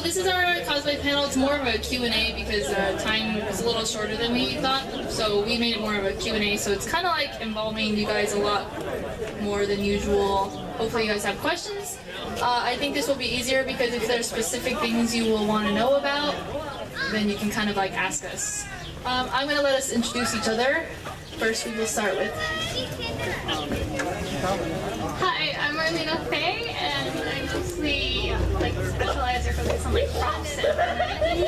this is our cosplay panel. It's more of a Q&A because time is a little shorter than we thought. So we made it more of a Q&A. So it's kind of like involving you guys a lot more than usual. Hopefully you guys have questions. I think this will be easier because if there's specific things you will want to know about, then you can kind of like ask us. I'm going to let us introduce each other. First we will start with... Hi, I'm Arlena Fae, and I mostly like specialize or focus on like props and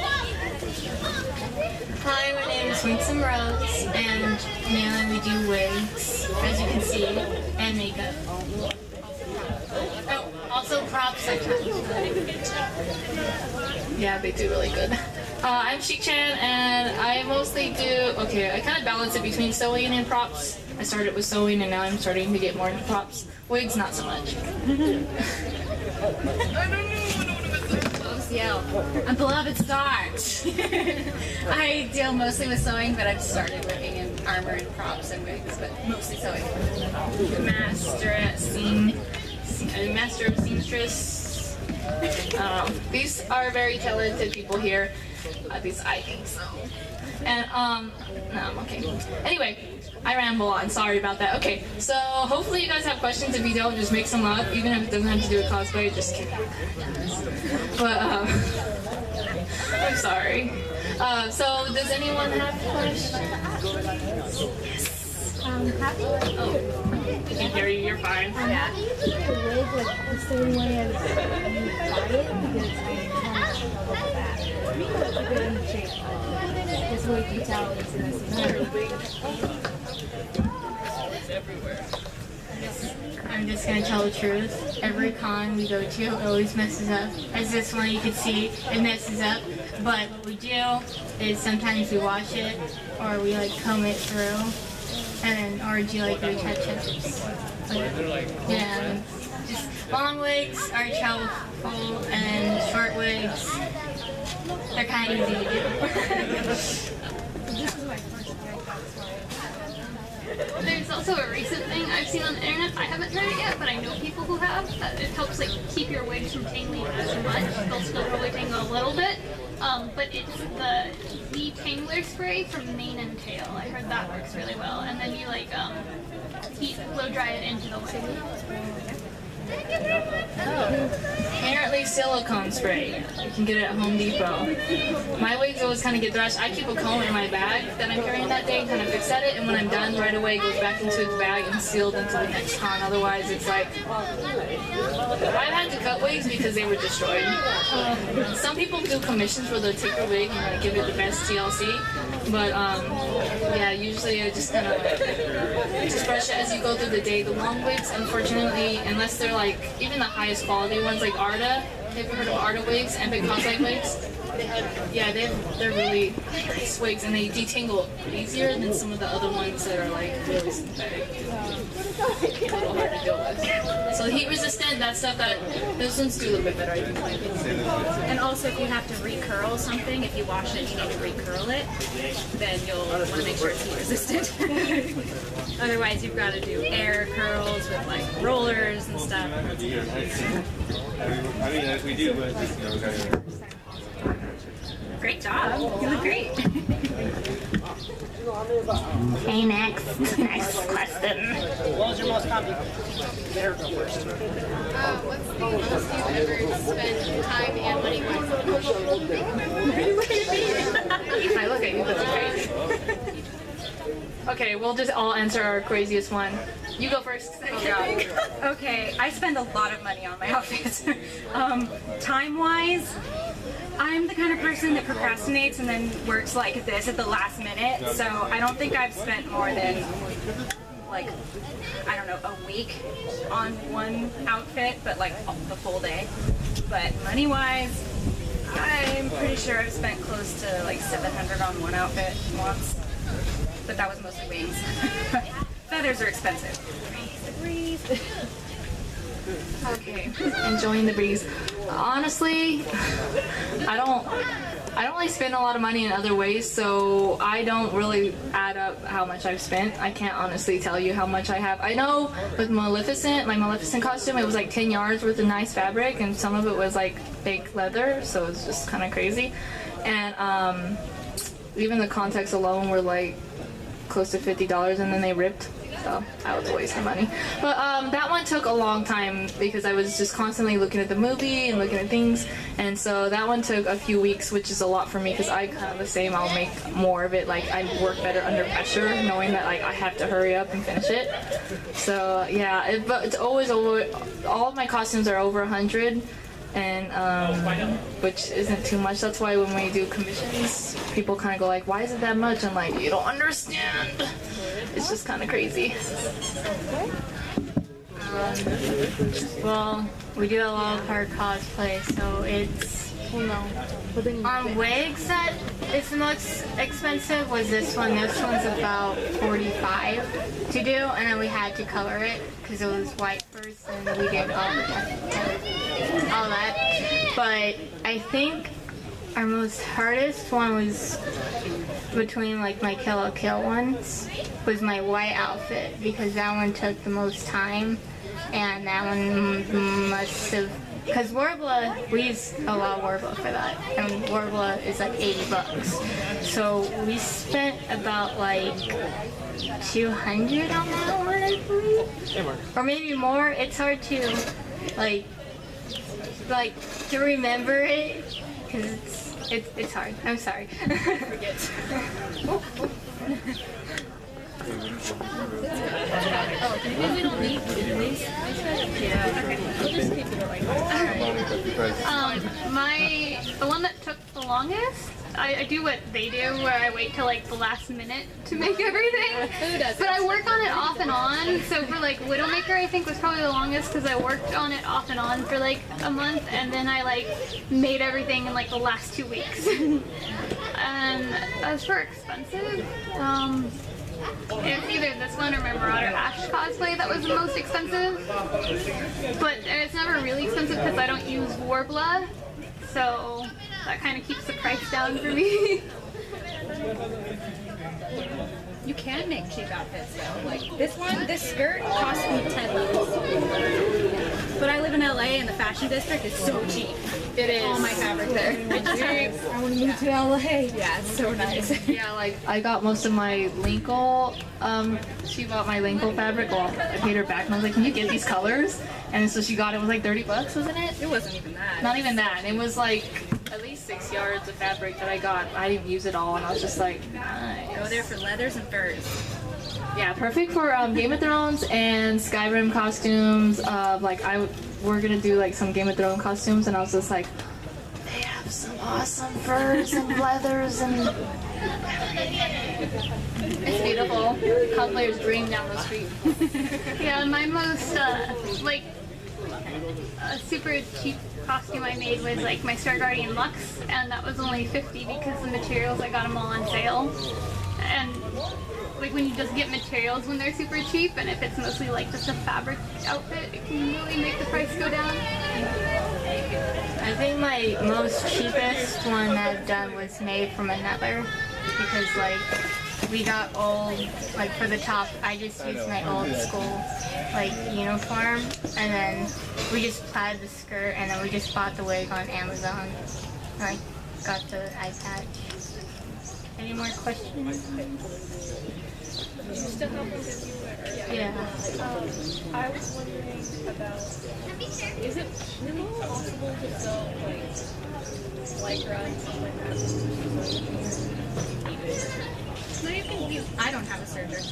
Hi, my name is Wynsom and mainly we do wigs, as you can see, and makeup. Oh, also props sometimes. Yeah, they do really good. I'm Sheik Chan, and I mostly do, I kind of balance it between sewing and props. I started with sewing, and now I'm starting to get more into props. Wigs, not so much. I'm BelovedStar. I deal mostly with sewing, but I've started working in armor and props and wigs, but mostly sewing. Master of seamstress. These are very talented people here. At least I think so. And no, I'm okay. Anyway, I ramble on. Sorry about that. Okay, so hopefully you guys have questions. If you don't, just make some up. Even if it doesn't have to do with cosplay, just kidding. But I'm sorry. So does anyone have questions? Yes. happy? Oh, I can hear you. You're fine. Yeah. The wig like the same way as you buy it because I kind of that. It's a good in shape. This way you tell it's I'm just gonna tell the truth. Every con we go to, it always messes up. As this one you can see, it messes up. But what we do is sometimes we wash it, or we like comb it through, and then or do like retouch-ups. Yeah, just long wigs are troubleful, and short wigs, they're kind of easy to do. There's also a recent thing I've seen on the internet. I haven't tried it yet, but I know people who have. That it helps like keep your wigs from tangling as much. They'll still probably tangle a little bit, but it's the detangler spray from Mane and Tail. I heard that works really well. And then you like blow dry it into the wig. Apparently silicone spray. You can get it at Home Depot. My wigs always kind of get thrashed. I keep a comb in my bag that I'm carrying that day and kind of fix at it, and when I'm done, right away it goes back into its bag and sealed until the next con. Otherwise, it's like... I've had to cut wigs because they were destroyed. Some people do commissions where they'll take a wig and like, give it the best TLC, but yeah, usually I just kind of just brush it as you go through the day. The long wigs, unfortunately, unless they're like even the highest quality ones like Arda. Have you heard of Arda wigs? Epic Cosplay wigs? They're really nice wigs, and they detangle easier than some of the other ones that are like really synthetic. A little hard to deal with. So heat resistant, that stuff, those ones do a little bit better, I think. And also, if you have to recurl something, if you wash it, you need to recurl it, then you'll want to make sure it's heat resistant. Otherwise, you've got to do air curls with like rollers and stuff. I mean, we do, but just, we gotta... Great job. You look great. Okay, next question. What was your most popular? There, go first. What's the most you've ever spent time and money If I look at you, that's crazy. Okay, we'll just all answer our craziest one. You go first. Okay, I spend a lot of money on my outfits. Time-wise, I'm the kind of person that procrastinates and then works like this at the last minute, so I don't think I've spent more than, like, I don't know, a week on one outfit, but like the full day. But money-wise, I'm pretty sure I've spent close to like $700 on one outfit once, but that was mostly wings. Feathers are expensive. Breeze. Okay, enjoying the breeze. Honestly, I I don't really spend a lot of money in other ways, so I don't really add up how much I've spent. I can't honestly tell you how much I have. I know with Maleficent, my Maleficent costume, it was like 10 yards worth of nice fabric, and some of it was like fake leather, so it's just kind of crazy. And even the contacts alone were like close to $50, and then they ripped. So that was a waste of money. But that one took a long time because I was just constantly looking at the movie and looking at things, and so that one took a few weeks, which is a lot for me because I kind of the same. I'll make more of it. Like I work better under pressure, knowing that like I have to hurry up and finish it. So yeah, but it's always over. All of my costumes are over 100. And which isn't too much. That's why when we do commissions, people kind of go like, why is it that much? I'm like, you don't understand. It's just kind of crazy. Well, we do a lot of our cosplay, so it's, on wigs that is the most expensive was this one. This one's about $45 to do, and then we had to color it because it was white first, and we did all that. But I think our most hardest one was between like my Kill la Kill ones was my white outfit, because that one took the most time, and that one must have, because Warbler, we use a lot of Warbler for that, and Warbler is like $80. So we spent about like $200 on that one, I believe, or maybe more. It's hard to like to remember it because it's hard. I'm sorry. We don't need these. The one that took the longest, I do what they do, where I wait till like the last minute to make everything. But I work on it off and on. So for like Widowmaker, I think was probably the longest because I worked on it off and on for like a month, and then I like made everything in like the last 2 weeks. And as for expensive, it's either this one or my Marauder Ash cosplay that was the most expensive. But it's never really expensive because I don't use Warbler, so that kind of keeps the price down for me. You can make cheap outfits though. Like this skirt cost me $10. But I live in LA and the fashion district is so cheap. It is. All my fabric there. I want to move to LA. Yeah, it's so nice. Yeah, like I got most of my Linkle, she bought my Linkle fabric. Well, I paid her back and I was like, can you get these colors? And so she got it was like $30, wasn't it? It wasn't even that. Not even that. It was like at least 6 yards of fabric that I got. I didn't use it all, and I was just like, nice. Go there for leathers and furs. Yeah, perfect for Game of Thrones and Skyrim costumes. We're gonna do like some Game of Thrones costumes, and I was just like, they have some awesome furs and leathers, and it's beautiful. Cosplayer's dream down the street. Yeah, my most super cheap costume I made was like my Star Guardian Lux, and that was only $50 because the materials, I got them all on sale. And like when you just get materials when they're super cheap, and if it's mostly like just a fabric outfit, it can really make the price go down. I think my most cheapest one I've done was made from another, because like we got old, like for the top, I just used my old school like uniform, and then we just plaid the skirt, and then we just bought the wig on Amazon. And I got the eye patch. Any more questions? Just to help with you, Yeah. I was wondering about, is it really possible to sell like lycra and stuff like that? No, you can. I don't have a surgeon.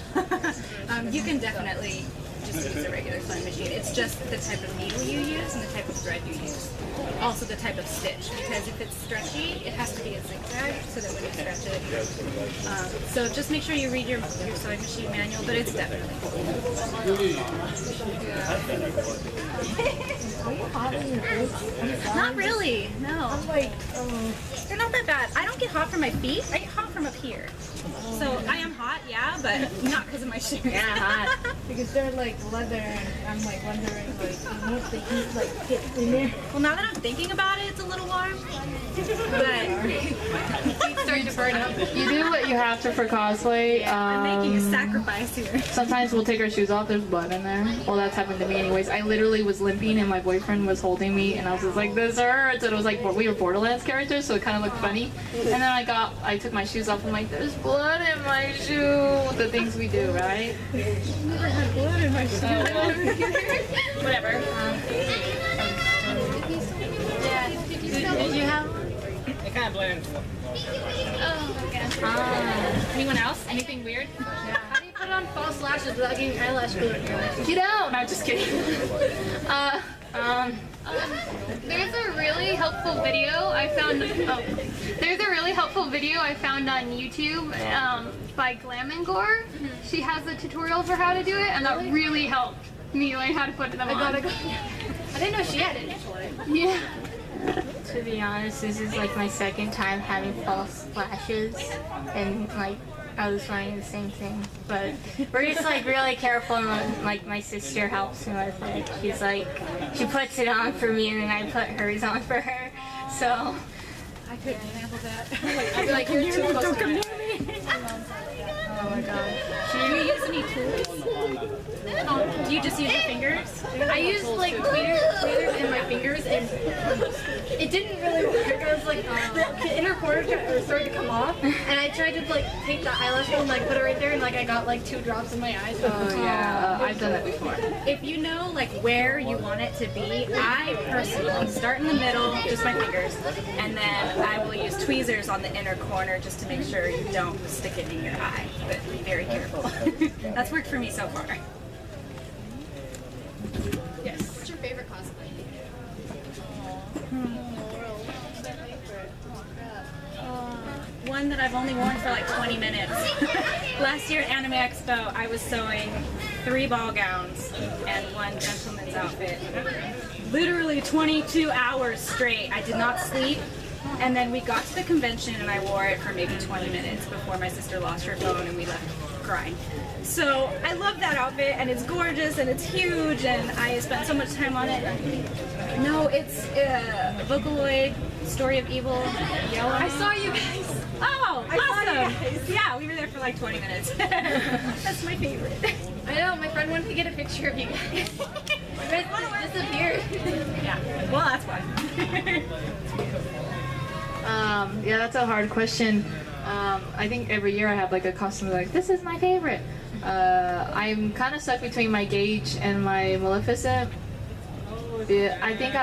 You can definitely just use a regular sewing machine. It's just the type of needle you use and the type of thread you use. Also the type of stitch, because if it's stretchy, it has to be a zigzag so that when you stretch it. So just make sure you read your sewing machine manual, but it's definitely Are you hot in your boots? not really. No, I'm like, they're not that bad. I don't get hot from my feet. I get hot from up here. So I am hot, yeah, but not because of my shoes. Yeah, hot. because they're like leather, and I'm like wondering, like, if the heat like gets in there. Well, now that I'm thinking about it, it's a little warm. But You do what you have to for cosplay. I'm making a sacrifice here. Sometimes we'll take our shoes off, there's blood in there. Well, that's happened to me anyways. I literally was limping and my boyfriend was holding me and I was just like, this hurts. And it was like, we were Borderlands characters, so it kind of looked funny. And then I took my shoes off and I'm like, there's blood in my shoe. The things we do, right? Never had blood in my shoe. Whatever. Did you have? It kind of blends. Oh, okay. Anyone else? Anything weird? How do you put on false lashes without getting eyelash glue in your eyes? Get out! No, just kidding. There's a really helpful video I found. There's a really helpful video I found on YouTube by Glamangore. She has a tutorial for how to do it, and that really helped me learn how to put them on. I didn't know she had it actually. Yeah. To be honest, this is like my second time having false lashes, and like I was wearing the same thing. But we're just like really careful, and like my sister helps me with it. She's like, she puts it on for me, and then I put hers on for her. So I couldn't handle that. I'd be like, you're too close. Don't come near me. oh my god. Do you use any tools? Do you just use your fingers? I used like tweezers in my fingers and it didn't really work. I was like, the inner corner started to come off and I tried to like take the eyelash and like put it right there and like I got like 2 drops in my eyes. Oh yeah, I've done that before. If you know like where you want it to be, I personally start in the middle, just my fingers, and then I will use tweezers on the inner corner just to make sure you don't stick it in your eye. But be very careful. That's worked for me so far. Yes. What's your favorite cosplay? One that I've only worn for like 20 minutes. Last year at Anime Expo, I was sewing 3 ball gowns and 1 gentleman's outfit. Literally 22 hours straight. I did not sleep. And then we got to the convention and I wore it for maybe 20 minutes before my sister lost her phone and we left crying. So I love that outfit and it's gorgeous and it's huge and I spent so much time on it. No, it's Vocaloid, Story of Evil, Yellow. I saw you guys. Oh, I saw you awesome! guys. Yeah, we were there for like 20 minutes. That's my favorite. I know, my friend wanted to get a picture of you guys. You guys just disappeared. Yeah, well that's why. Yeah, that's a hard question. I think every year I have like a costume like, this is my favorite. I'm kind of stuck between my Gage and my Maleficent. Yeah, I think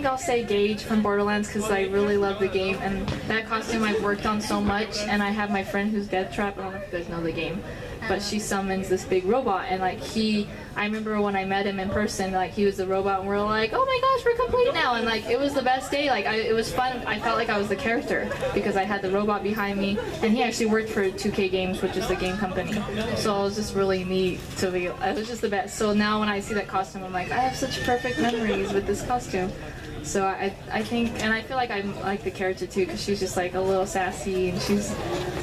I'll say Gage from Borderlands because I really love the game and that costume I've worked on so much. And I have my friend who's Death Trap. I don't know if you guys know the game, but she summons this big robot and like I remember when I met him in person, like he was the robot and we're like, oh my gosh, we're complete now, and like it was the best day. Like it was fun. I felt like I was the character because I had the robot behind me, and he actually worked for 2K Games, which is the game company. So it was just really neat to be. It was just the best. So now when I see that costume, I'm like, I have such perfect memories with this costume. So I think, and I feel like I'm like the character too, because she's just like a little sassy and she's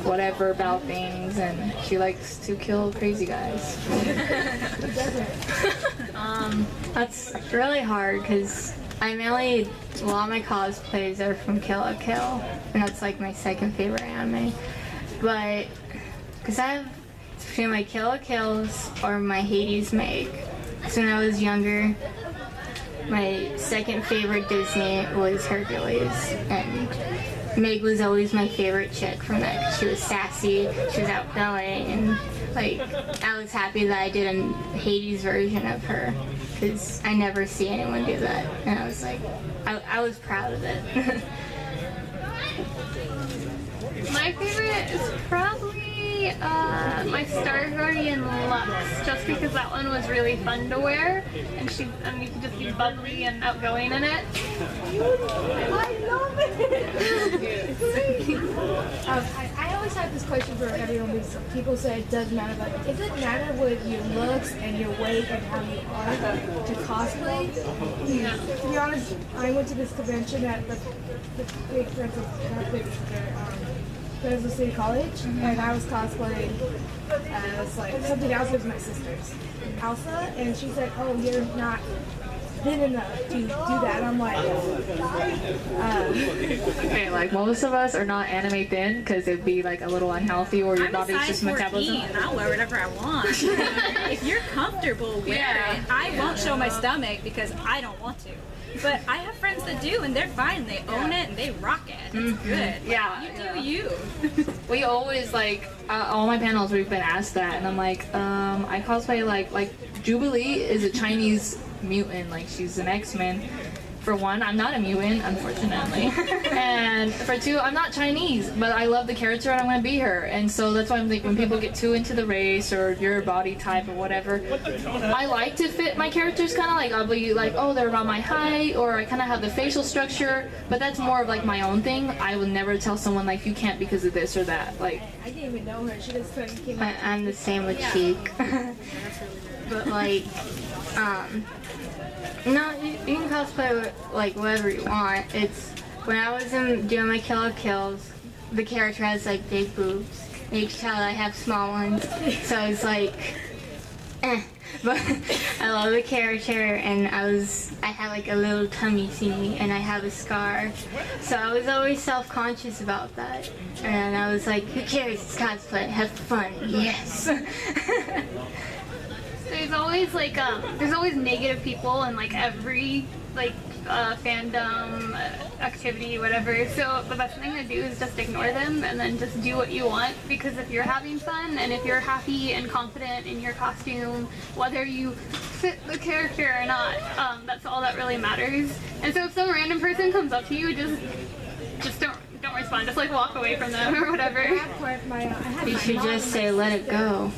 whatever about things, and she likes to kill crazy guys. That's really hard because a lot of my cosplays are from Kill la Kill, and that's like my second favorite anime. But because it's between my Kill la Kills or my Hades Meg. So when I was younger, my second favorite Disney was Hercules, and Meg was always my favorite chick from that 'cause she was sassy, she was outgoing, and like I was happy that I did a Hades version of her because I never see anyone do that, and I was like, I was proud of it. My favorite is probably my Star Guardian Lux, just because that one was really fun to wear, and you could just be bubbly and outgoing in it. I love it! I always have this question for everyone because people say it doesn't matter, but does it matter with your looks and your weight and how you are to cosplay? Yeah. To be honest, I went to this convention at the big Fresno City College, and I was cosplaying as like something else with my sisters, Elsa, and she said, "Oh, you're not thin enough to do that. And I'm like, Okay, like most of us are not anime thin because it'd be like a little unhealthy or your I'm a body's size just 14. metabolism. I'll wear whatever I want. If you're comfortable, wear it. I won't show my stomach because I don't want to. But I have friends that do, and they're fine. They own it and they rock it. It's good. Yeah. You do you. We always like all my panels we've been asked that, and I'm like, I cosplay like Jubilee is a Chinese mutant, like she's an X-Men. For one, I'm not a mutant, unfortunately, and for two, I'm not Chinese, but I love the character and I'm gonna be her, and so that's why I'm like, when people get too into the race or your body type or whatever, I like to fit my characters kind of like, I'll be like, oh, they're around my height, or I kind of have the facial structure, but that's more of like my own thing. I would never tell someone like, you can't because of this or that, like. I didn't even know her. She just came out. I'm the same with Sheik. But like, no, you can cosplay like whatever you want. It's when I was doing my Kill la Kills, the character has like big boobs. And you can tell I have small ones, so it's like, But I love the character, and I had like a little tummy thingy, and I have a scar, so I was always self-conscious about that. And I was like, who cares? It's cosplay. Have fun. Yes. There's always like there's always negative people in like every like fandom activity, whatever. So the best thing to do is just ignore them and then just do what you want, because if you're having fun and if you're happy and confident in your costume, whether you fit the character or not, that's all that really matters. And so if some random person comes up to you, just don't respond. Just like walk away from them or whatever. You should just say, let it go.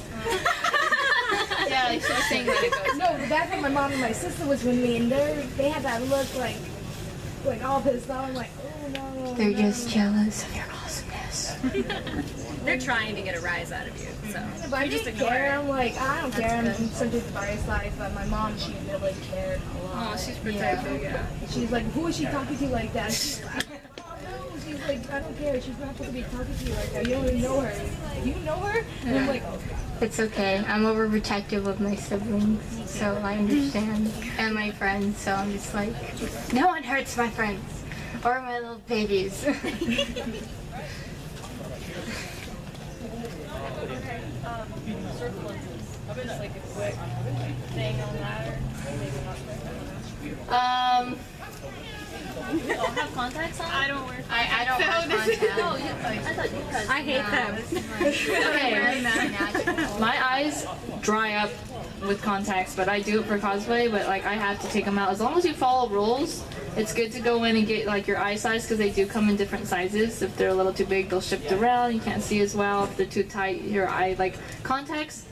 Yeah, like she was saying that it goes. No, the back when my mom and my sister was with me, and they had that look like all pissed off. I'm like, oh no. They're just jealous of your awesomeness. They're trying to get a rise out of you, so. But I you just didn't ignore care. it. I'm like, I don't care. I'm subject to various life, but my mom, she really cared a lot. Oh, she's protective, yeah. She's like, who is she talking to like that? She's like, oh no. She's like, I don't care. She's not supposed to be talking to you like that. You don't even know her. You know her? And I'm like, oh god. It's okay. I'm overprotective of my siblings, so I understand. And my friends, so I'm just like, no one hurts my friends. Or my little babies. Circle lenses. Just like a quick thing on that, or maybe not quick. You all have contacts on? I don't wear I don't wear contacts. I thought you guys. I hate them. Okay. My eyes dry up with contacts, but I do it for cosplay, but like I have to take them out. As long as you follow rules, it's good to go in and get like your eye size, because they do come in different sizes. If they're a little too big, they'll shift around, you can't see as well. If they're too tight, your eye, like contacts,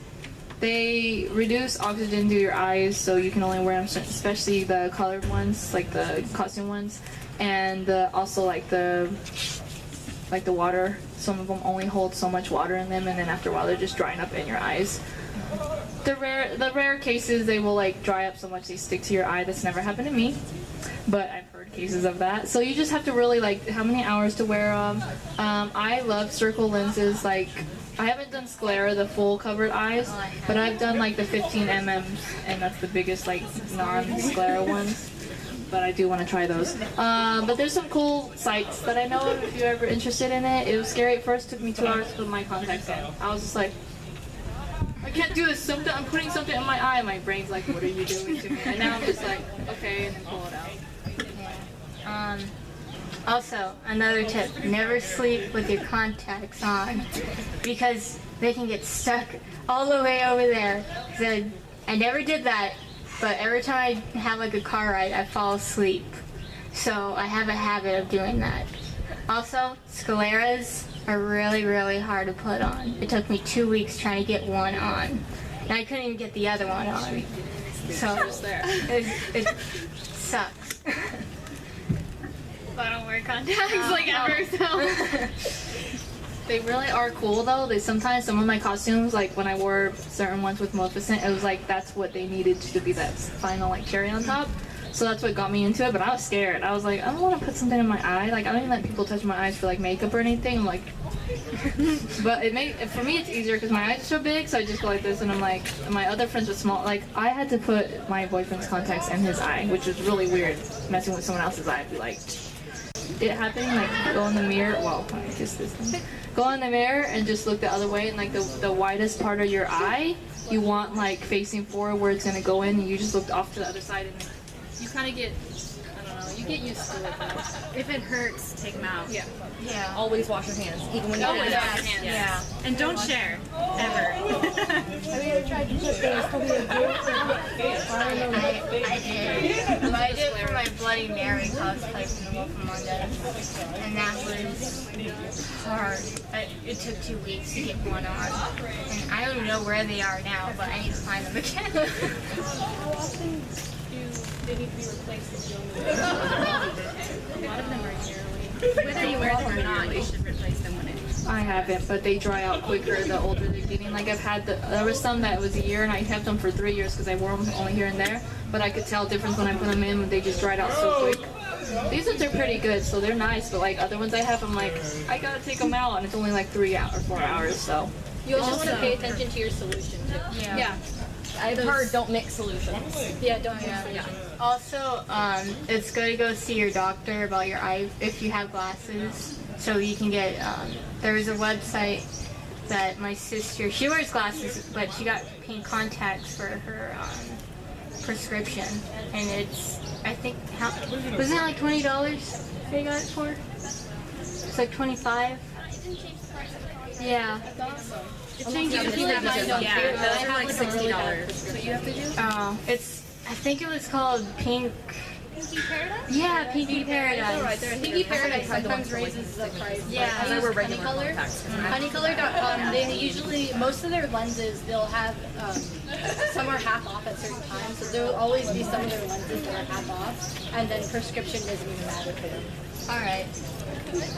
they reduce oxygen to your eyes, so you can only wear them, especially the colored ones, like the costume ones, and also like the water. Some of them only hold so much water in them, and then after a while they're just drying up in your eyes. The rare cases, they will like dry up so much they stick to your eye. That's never happened to me, but I've heard cases of that. So you just have to really like how many hours to wear them. I love circle lenses. Like I haven't done sclera, the full covered eyes, but I've done like the 15 mm, and that's the biggest like non-sclera ones. But I do want to try those. But there's some cool sites that I know of if you're ever interested in it. It was scary at first. It took me 2 hours to put my contacts in. I was just like, I can't do this. I'm putting something in my eye. My brain's like, what are you doing to me? And now I'm just like, okay, and then pull it out. Also, another tip, never sleep with your contacts on, because they can get stuck all the way over there. So I never did that, but every time I have like a car ride, I fall asleep. So I have a habit of doing that. Also, scleras are really, really hard to put on. It took me 2 weeks trying to get one on, and I couldn't even get the other one on. So it sucks. I don't wear contacts like ever, so. They really are cool though. Sometimes some of my costumes, like when I wore certain ones with Maleficent, it was like that's what they needed to be that final like cherry on top. So that's what got me into it, but I was scared. I was like, I don't want to put something in my eye. Like, I don't even let people touch my eyes for like makeup or anything. I'm like, but for me it's easier because my eyes are so big, so I just go like this, and I'm like, my other friends are small. Like, I had to put my boyfriend's contacts in his eye, which was really weird, messing with someone else's eye. I'd be like, it happened, like, go in the mirror, well, I guess this thing. Go in the mirror and just look the other way, and like the widest part of your eye, you want like facing forward where it's gonna go in, and you just looked off to the other side, and you kind of get, I don't know, you get used to it. If it hurts, take them out. Yeah. Yeah. Always wash your hands, even when you Always get wash out. your hands. Yeah. And don't share, ever. Have you ever tried to put the Kobe in group? I did. But I did it for my Bloody Mary cosplay from the Wolf Among Us, and that was hard. It took 2 weeks to get one on, and I don't know where they are now, but I need to find them again. How often do they need to be replaced with young? A lot of them are yearly. Whether you wear them or not, you should replace them when it's... I haven't, but they dry out quicker the older they're getting. Like, there was some that was a year, and I kept them for 3 years because I wore them only here and there, but I could tell difference when I put them in when they just dried out so quick. These ones are pretty good, so they're nice, but like other ones I have, I'm like, I gotta take them out, and it's only like 3 or 4 hours, so. You also want to pay attention to your solution too. Yeah. I've heard don't mix solutions. Yeah, don't mix solutions. Also, it's good to go see your doctor about your eye if you have glasses. So you can get, there was a website that my sister, she wears glasses, but she got pink contacts for her prescription. And it's, I think, wasn't it like $20 they got it for? It's like $25. Yeah. That's awesome. It changes. Yeah, those are like $60. What you have to do? Oh, I think it was called Pink. Pinky Paradise? Yeah, Pinky Paradise. Right there. Pinky Paradise sometimes raises the price. Yeah, I use use Honeycolor. Honeycolor.com. They usually, most of their lenses, they'll have, some are half off at certain times, so there will always be some of their lenses that are half off, and then prescription doesn't even matter for them. Alright.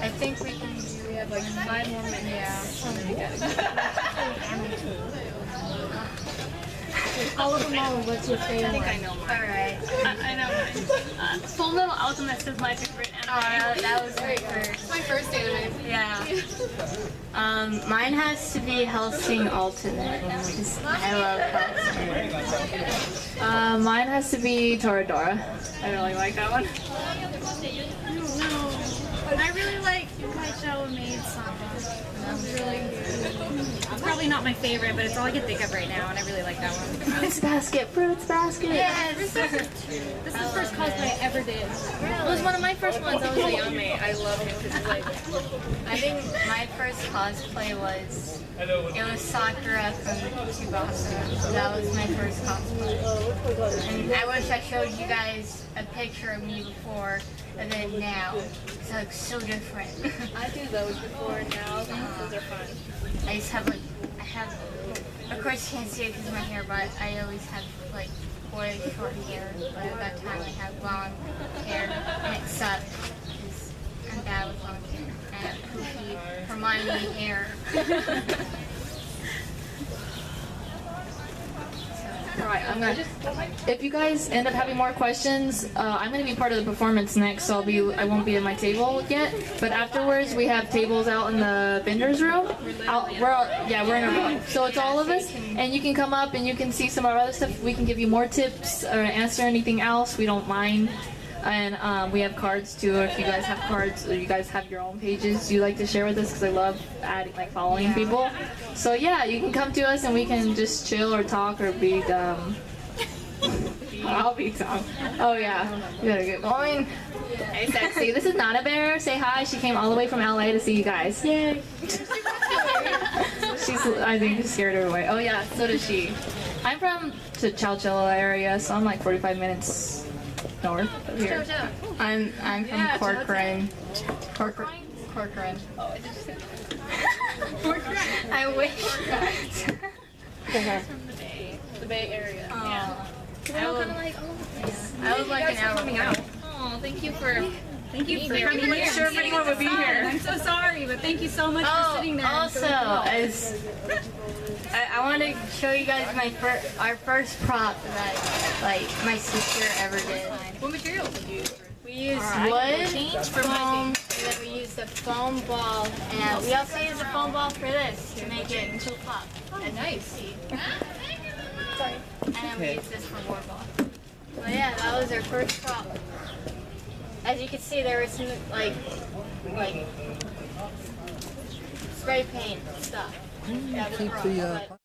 I think we can do. We have like 5 more minutes. All of them all, what's your favorite? I think I know mine. Alright. I know mine. Full Metal Alchemist is my favorite anime. That was my first. It's my first anime. Yeah. Mine has to be Hellsing Ultimate, because I love Hellsing. Mine has to be Toradora. I really like that one. I really like my show Maid Sama. That was really good. It's probably not my favorite, but it's all I can think of right now, and I really like that one. Fruits Basket, Fruits Basket. Yes! This is the first cosplay I ever did. It was one of my first ones. I was a young maid. I love him because he's like, I think my first cosplay was, it was Sakura from Tsubasa. That was my first cosplay. And I wish I showed you guys a picture of me before and then now. It's like so different. I do those before and now. Those are fun. I just have like, of course you can't see it because of my hair, but I always have like boy short hair. But at that time I had long hair and it sucked because I'm bad with long hair. I have poofy Hermione hair. Alright, if you guys end up having more questions, I'm gonna be part of the performance next, so I won't be at my table yet. But afterwards, we have tables out in the vendors room. We're in a room, so it's all of us, and you can come up and you can see some of our other stuff. We can give you more tips or answer anything else. We don't mind. And we have cards too. If you guys have cards or you guys have your own pages you like to share with us, because I love following people. So yeah, you can come to us and we can just chill or talk or be dumb. I'll be dumb. Oh yeah, you gotta get going. Hey sexy, this is Nana Bear. Say hi. She came all the way from LA to see you guys. Yay. I think she scared her away. Oh yeah, so does she. I'm from the Chowchilla area, so I'm like 45 minutes north of here. I'm from Corcoran. Corcoran. Oh, I just said I wish. from the Bay Area. yeah. I would, I would like an hour Oh, thank you for Thank you for being coming here. here. Sure, everyone would be here. I'm so sorry, but Thank you so much for sitting there. Also, as I want to show you guys our first prop that like my sister ever did. What materials did you use? We used wood, foam, and then we used a foam ball, and we also used a foam ball for this to make it into a pop. Oh, nice. Sorry. And then we used this for more ball. But yeah, that was our first prop. As you can see, there was some like spray paint stuff. Yeah, Keep the